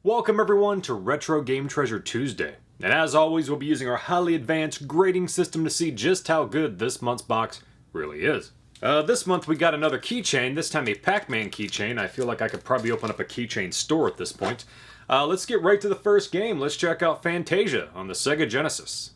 Welcome everyone to Retro Game Treasure Tuesday. And as always, we'll be using our highly advanced grading system to see just how good this month's box really is. This month we got another keychain, this time a Pac-Man keychain. I feel like I could probably open up a keychain store at this point. Let's get right to the first game. Let's check out Fantasia on the Sega Genesis.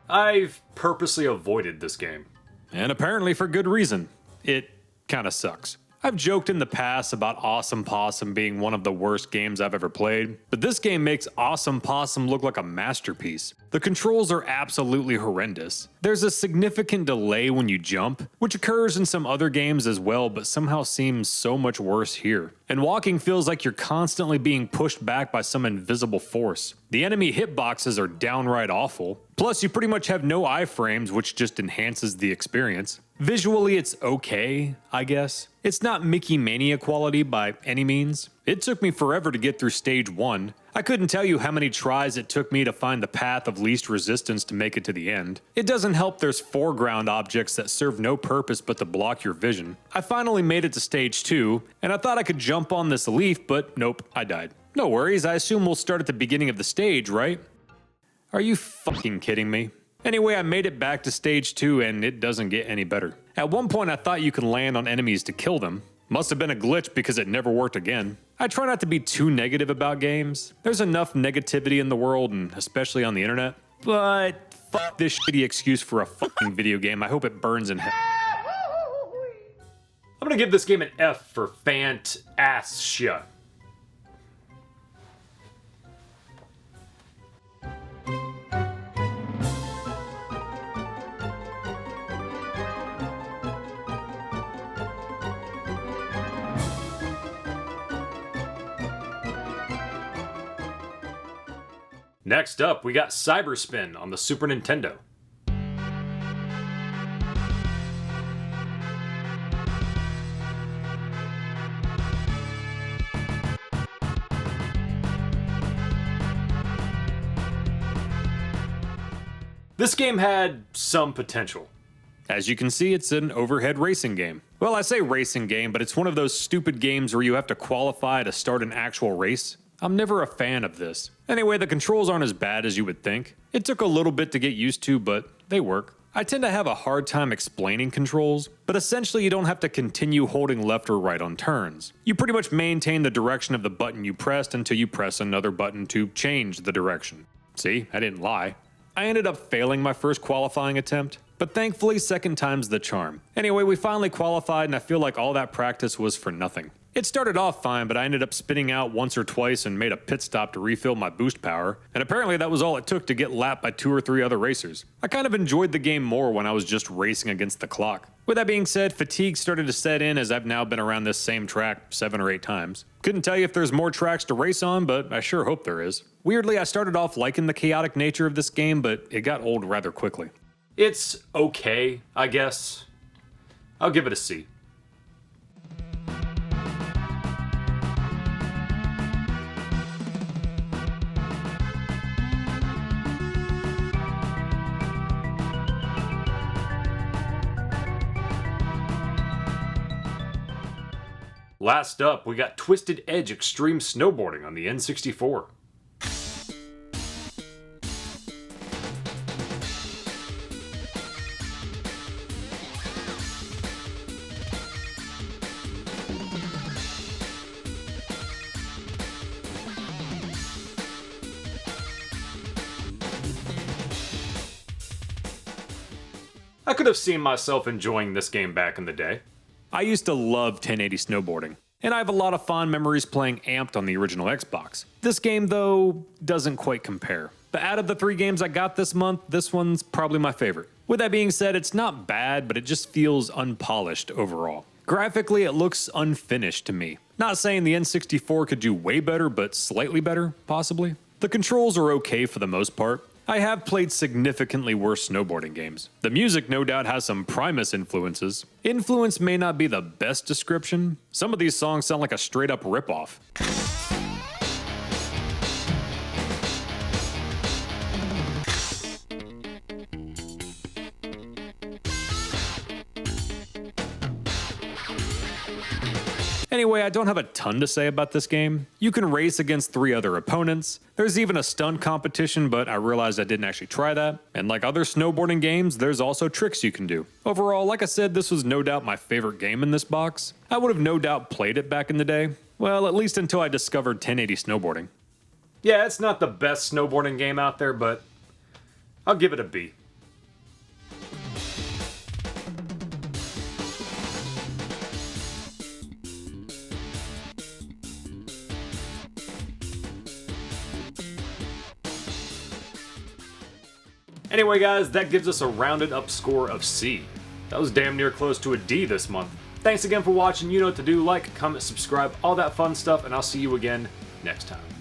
I've purposely avoided this game. And apparently for good reason. It kinda sucks. I've joked in the past about Awesome Possum being one of the worst games I've ever played, but this game makes Awesome Possum look like a masterpiece. The controls are absolutely horrendous. There's a significant delay when you jump, which occurs in some other games as well, but somehow seems so much worse here. And walking feels like you're constantly being pushed back by some invisible force. The enemy hitboxes are downright awful. Plus, you pretty much have no iframes, which just enhances the experience. Visually, it's okay, I guess. It's not Mickey Mania quality by any means. It took me forever to get through stage 1. I couldn't tell you how many tries it took me to find the path of least resistance to make it to the end. It doesn't help there's foreground objects that serve no purpose but to block your vision. I finally made it to stage 2, and I thought I could jump on this leaf, but nope, I died. No worries, I assume we'll start at the beginning of the stage, right? Are you fucking kidding me? Anyway, I made it back to stage 2 and it doesn't get any better. At one point I thought you could land on enemies to kill them. Must have been a glitch because it never worked again. I try not to be too negative about games. There's enough negativity in the world and especially on the internet. But fuck this shitty excuse for a fucking video game. I hope it burns in hell. I'm gonna give this game an F for Fantasia. Next up, we got Cyberspin on the Super Nintendo. This game had some potential. As you can see, it's an overhead racing game. Well, I say racing game, but it's one of those stupid games where you have to qualify to start an actual race. I'm never a fan of this. Anyway, the controls aren't as bad as you would think. It took a little bit to get used to, but they work. I tend to have a hard time explaining controls, but essentially you don't have to continue holding left or right on turns. You pretty much maintain the direction of the button you pressed until you press another button to change the direction. See, I didn't lie. I ended up failing my first qualifying attempt, but thankfully second time's the charm. Anyway, we finally qualified and I feel like all that practice was for nothing. It started off fine, but I ended up spinning out once or twice and made a pit stop to refill my boost power, and apparently that was all it took to get lapped by 2 or 3 other racers. I kind of enjoyed the game more when I was just racing against the clock. With that being said, fatigue started to set in as I've now been around this same track 7 or 8 times. Couldn't tell you if there's more tracks to race on, but I sure hope there is. Weirdly, I started off liking the chaotic nature of this game, but it got old rather quickly. It's okay, I guess. I'll give it a C. Last up, we got Twisted Edge Extreme Snowboarding on the N64. I could have seen myself enjoying this game back in the day. I used to love 1080 snowboarding, and I have a lot of fond memories playing Amped on the original Xbox. This game, though, doesn't quite compare. But out of the 3 games I got this month, this one's probably my favorite. With that being said, it's not bad, but it just feels unpolished overall. Graphically, it looks unfinished to me. Not saying the N64 could do way better, but slightly better, possibly. The controls are okay for the most part. I have played significantly worse snowboarding games. The music no doubt has some Primus influences. Influence may not be the best description. Some of these songs sound like a straight up ripoff. Anyway, I don't have a ton to say about this game. You can race against 3 other opponents. There's even a stunt competition, but I realized I didn't actually try that. And like other snowboarding games, there's also tricks you can do. Overall, like I said, this was no doubt my favorite game in this box. I would have no doubt played it back in the day. Well, at least until I discovered 1080 snowboarding. Yeah, it's not the best snowboarding game out there, but I'll give it a B. Anyway guys, that gives us a rounded up score of C. That was damn near close to a D this month. Thanks again for watching. You know what to do. Like, comment, subscribe, all that fun stuff, and I'll see you again next time.